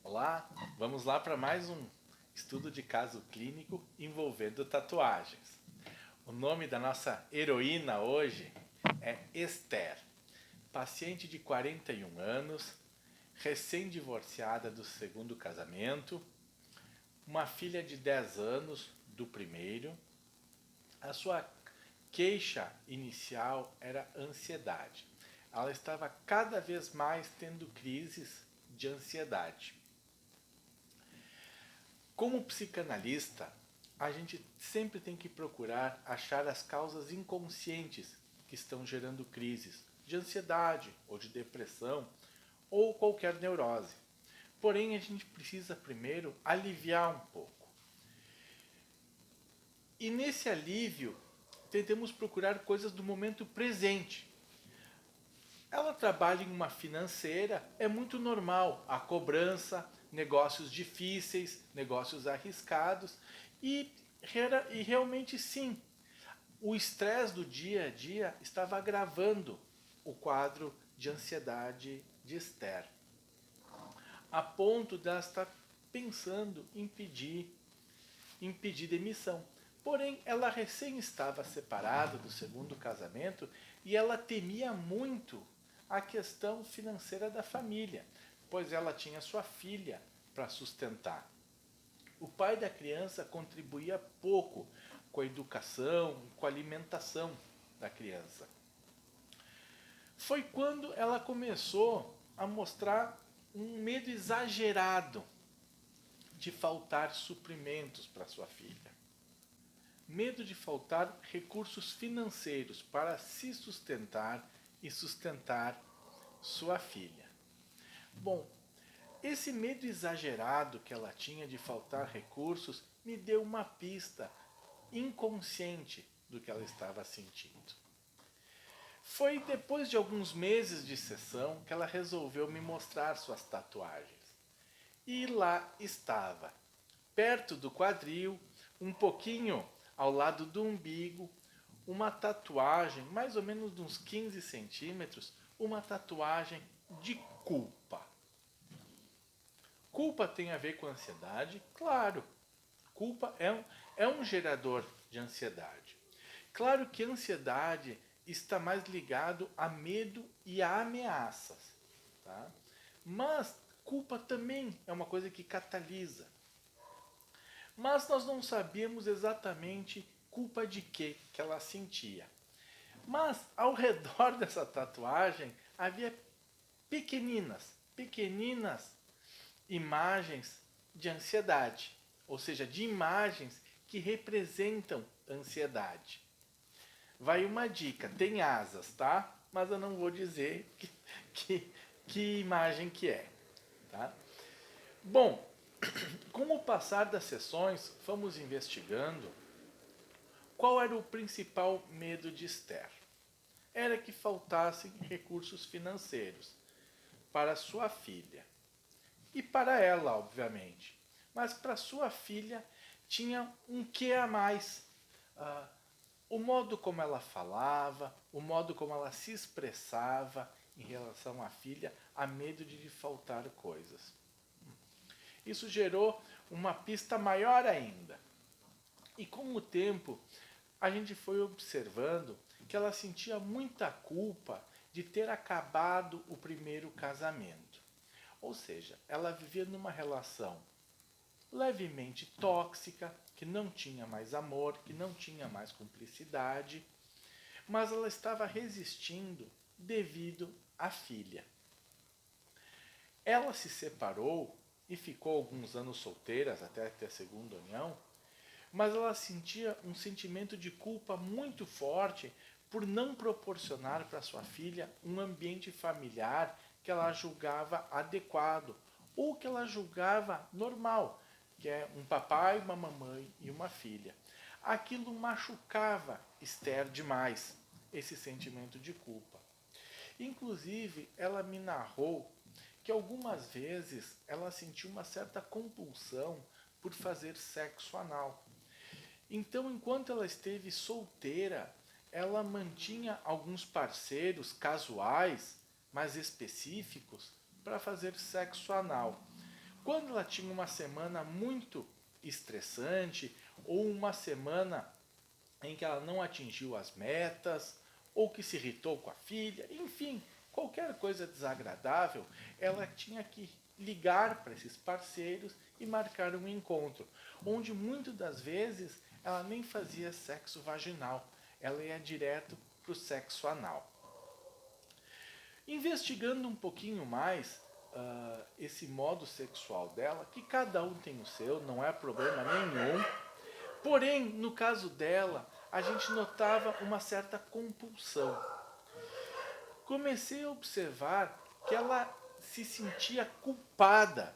Olá, vamos lá para mais um estudo de caso clínico envolvendo tatuagens. O nome da nossa heroína hoje é Esther, paciente de 41 anos, recém-divorciada do segundo casamento, uma filha de 10 anos do primeiro. A sua queixa inicial era ansiedade. Ela estava cada vez mais tendo crises de ansiedade. Como psicanalista, a gente sempre tem que procurar achar as causas inconscientes que estão gerando crises de ansiedade ou de depressão ou qualquer neurose. Porém, a gente precisa primeiro aliviar um pouco. E nesse alívio, tentamos procurar coisas do momento presente. Ela trabalha em uma financeira, é muito normal a cobrança, negócios difíceis, negócios arriscados e, e realmente sim, o estresse do dia a dia estava agravando o quadro de ansiedade de Esther, a ponto de ela estar pensando em pedir demissão. Porém, ela recém estava separada do segundo casamento e ela temia muito a questão financeira da família, pois ela tinha sua filha para sustentar. O pai da criança contribuía pouco com a educação, com a alimentação da criança. Foi quando ela começou a mostrar um medo exagerado de faltar suprimentos para sua filha. Medo de faltar recursos financeiros para se sustentar e sustentar sua filha. Bom, esse medo exagerado que ela tinha de faltar recursos me deu uma pista inconsciente do que ela estava sentindo. Foi depois de alguns meses de sessão que ela resolveu me mostrar suas tatuagens. E lá estava, perto do quadril, um pouquinho ao lado do umbigo, uma tatuagem, mais ou menos de uns 15 centímetros, uma tatuagem de culpa. Culpa tem a ver com ansiedade? Claro. Culpa é um gerador de ansiedade. Claro que a ansiedade está mais ligado a medo e a ameaças. Tá? Mas culpa também é uma coisa que catalisa. Mas nós não sabíamos exatamente culpa de que ela sentia. Mas ao redor dessa tatuagem havia pequeninas imagens de ansiedade, ou seja, de imagens que representam ansiedade. Vai uma dica, tem asas, tá? Mas eu não vou dizer que imagem que é, tá? Bom, com o passar das sessões, fomos investigando qual era o principal medo de Esther. Era que faltassem recursos financeiros para sua filha. E para ela, obviamente. Mas para sua filha tinha um quê a mais. Ah, o modo como ela falava, o modo como ela se expressava em relação à filha, a medo de lhe faltar coisas. Isso gerou uma pista maior ainda. E com o tempo, a gente foi observando que ela sentia muita culpa de ter acabado o primeiro casamento. Ou seja, ela vivia numa relação levemente tóxica, que não tinha mais amor, que não tinha mais cumplicidade, mas ela estava resistindo devido à filha. Ela se separou e ficou alguns anos solteiras até ter a segunda união, mas ela sentia um sentimento de culpa muito forte por não proporcionar para sua filha um ambiente familiar que ela julgava adequado ou que ela julgava normal, que é um papai, uma mamãe e uma filha. Aquilo machucava Esther demais, esse sentimento de culpa. Inclusive, ela me narrou que algumas vezes ela sentiu uma certa compulsão por fazer sexo anal. Então, enquanto ela esteve solteira, ela mantinha alguns parceiros casuais, mais específicos, para fazer sexo anal. Quando ela tinha uma semana muito estressante ou uma semana em que ela não atingiu as metas ou que se irritou com a filha, enfim, qualquer coisa desagradável, ela tinha que ligar para esses parceiros e marcar um encontro, onde muitas das vezes ela nem fazia sexo vaginal, ela ia direto para o sexo anal. Investigando um pouquinho mais esse modo sexual dela, que cada um tem o seu, não é problema nenhum. Porém, no caso dela, a gente notava uma certa compulsão. Comecei a observar que ela se sentia culpada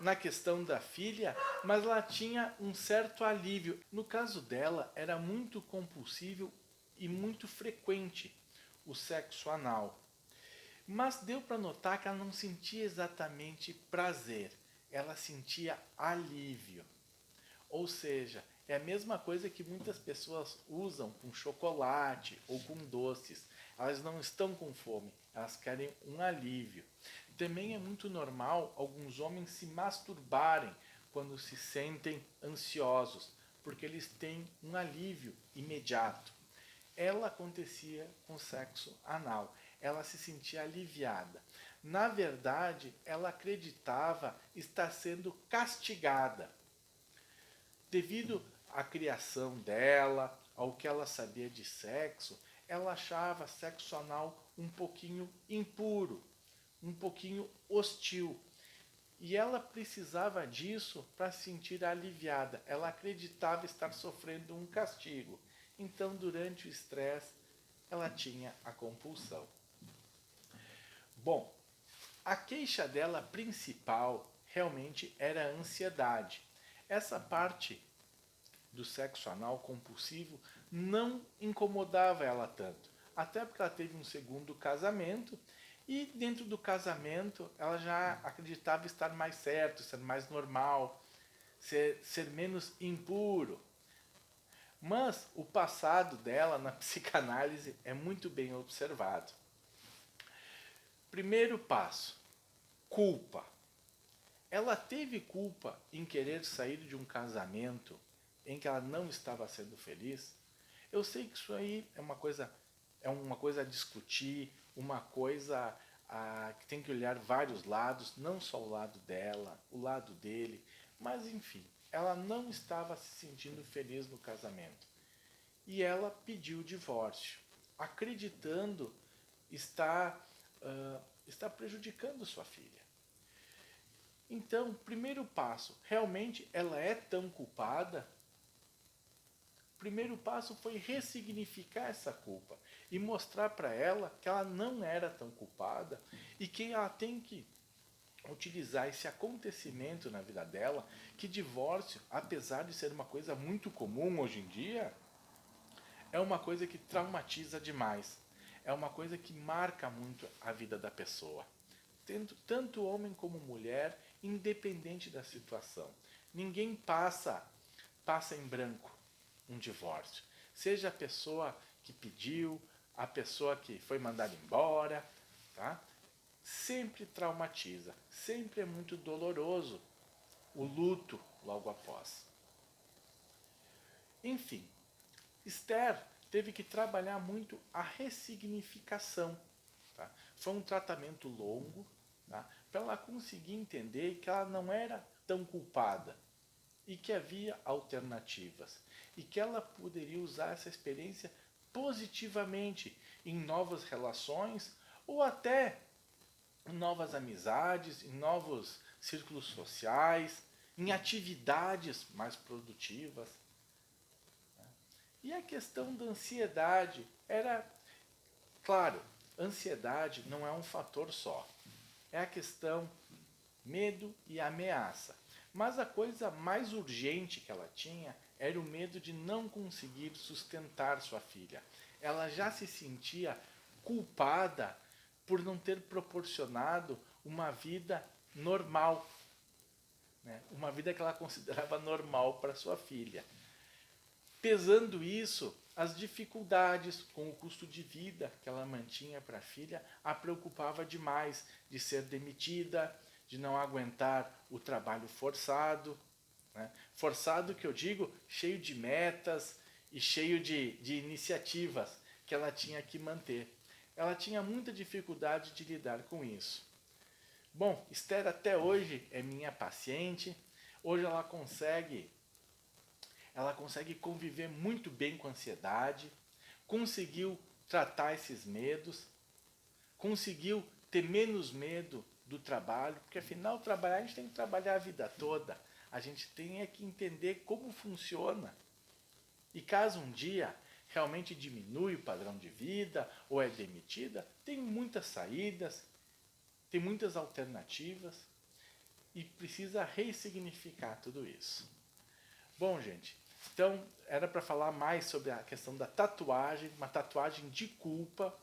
na questão da filha, mas ela tinha um certo alívio. No caso dela, era muito compulsivo e muito frequente o sexo anal. Mas deu para notar que ela não sentia exatamente prazer, ela sentia alívio. Ou seja, é a mesma coisa que muitas pessoas usam com chocolate ou com doces. Elas não estão com fome, elas querem um alívio. Também é muito normal alguns homens se masturbarem quando se sentem ansiosos, porque eles têm um alívio imediato. Ela acontecia com sexo anal, ela se sentia aliviada. Na verdade, ela acreditava estar sendo castigada. Devido à criação dela, ao que ela sabia de sexo, ela achava sexo anal um pouquinho impuro, um pouquinho hostil. E ela precisava disso para se sentir aliviada. Ela acreditava estar sofrendo um castigo. Então, durante o estresse, ela tinha a compulsão. Bom, a queixa dela principal realmente era a ansiedade. Essa parte do sexo anal compulsivo não incomodava ela tanto. Até porque ela teve um segundo casamento e dentro do casamento ela já acreditava estar mais certo, ser mais normal, ser menos impuro. Mas o passado dela na psicanálise é muito bem observado. Primeiro passo, culpa. Ela teve culpa em querer sair de um casamento em que ela não estava sendo feliz? Eu sei que isso aí é uma coisa a discutir, uma coisa que tem que olhar vários lados, não só o lado dela, o lado dele, mas enfim, ela não estava se sentindo feliz no casamento. E ela pediu o divórcio, acreditando estar prejudicando sua filha. Então, primeiro passo, realmente ela é tão culpada? O primeiro passo foi ressignificar essa culpa e mostrar para ela que ela não era tão culpada e que ela tem que utilizar esse acontecimento na vida dela, que divórcio, apesar de ser uma coisa muito comum hoje em dia, é uma coisa que traumatiza demais. É uma coisa que marca muito a vida da pessoa. Tanto homem como mulher, independente da situação. Ninguém passa em branco um divórcio. Seja a pessoa que pediu, a pessoa que foi mandada embora, tá? Sempre traumatiza, sempre é muito doloroso o luto logo após. Enfim, Esther teve que trabalhar muito a ressignificação. Tá? Foi um tratamento longo, tá? Para ela conseguir entender que ela não era tão culpada e que havia alternativas e que ela poderia usar essa experiência positivamente em novas relações ou até em novas amizades, em novos círculos sociais, em atividades mais produtivas. E a questão da ansiedade era, claro, ansiedade não é um fator só. É a questão medo e ameaça. Mas a coisa mais urgente que ela tinha era o medo de não conseguir sustentar sua filha. Ela já se sentia culpada por não ter proporcionado uma vida normal, né? Uma vida que ela considerava normal para sua filha. Pesando isso, as dificuldades com o custo de vida que ela mantinha para a filha a preocupava demais de ser demitida, de não aguentar o trabalho forçado, né? Forçado que eu digo, cheio de metas e cheio de iniciativas que ela tinha que manter. Ela tinha muita dificuldade de lidar com isso. Bom, Esther até hoje é minha paciente. Hoje ela consegue conviver muito bem com a ansiedade, conseguiu tratar esses medos, conseguiu ter menos medo do trabalho, porque afinal trabalhar a gente tem que trabalhar a vida toda. A gente tem que entender como funciona. E caso um dia realmente diminui o padrão de vida ou é demitida, tem muitas saídas, tem muitas alternativas e precisa ressignificar tudo isso. Bom, gente, então era para falar mais sobre a questão da tatuagem, uma tatuagem de culpa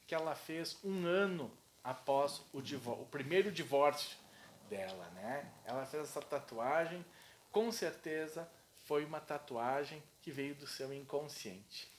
que ela fez um ano após o primeiro divórcio dela, né? Ela fez essa tatuagem, com certeza foi uma tatuagem que veio do seu inconsciente.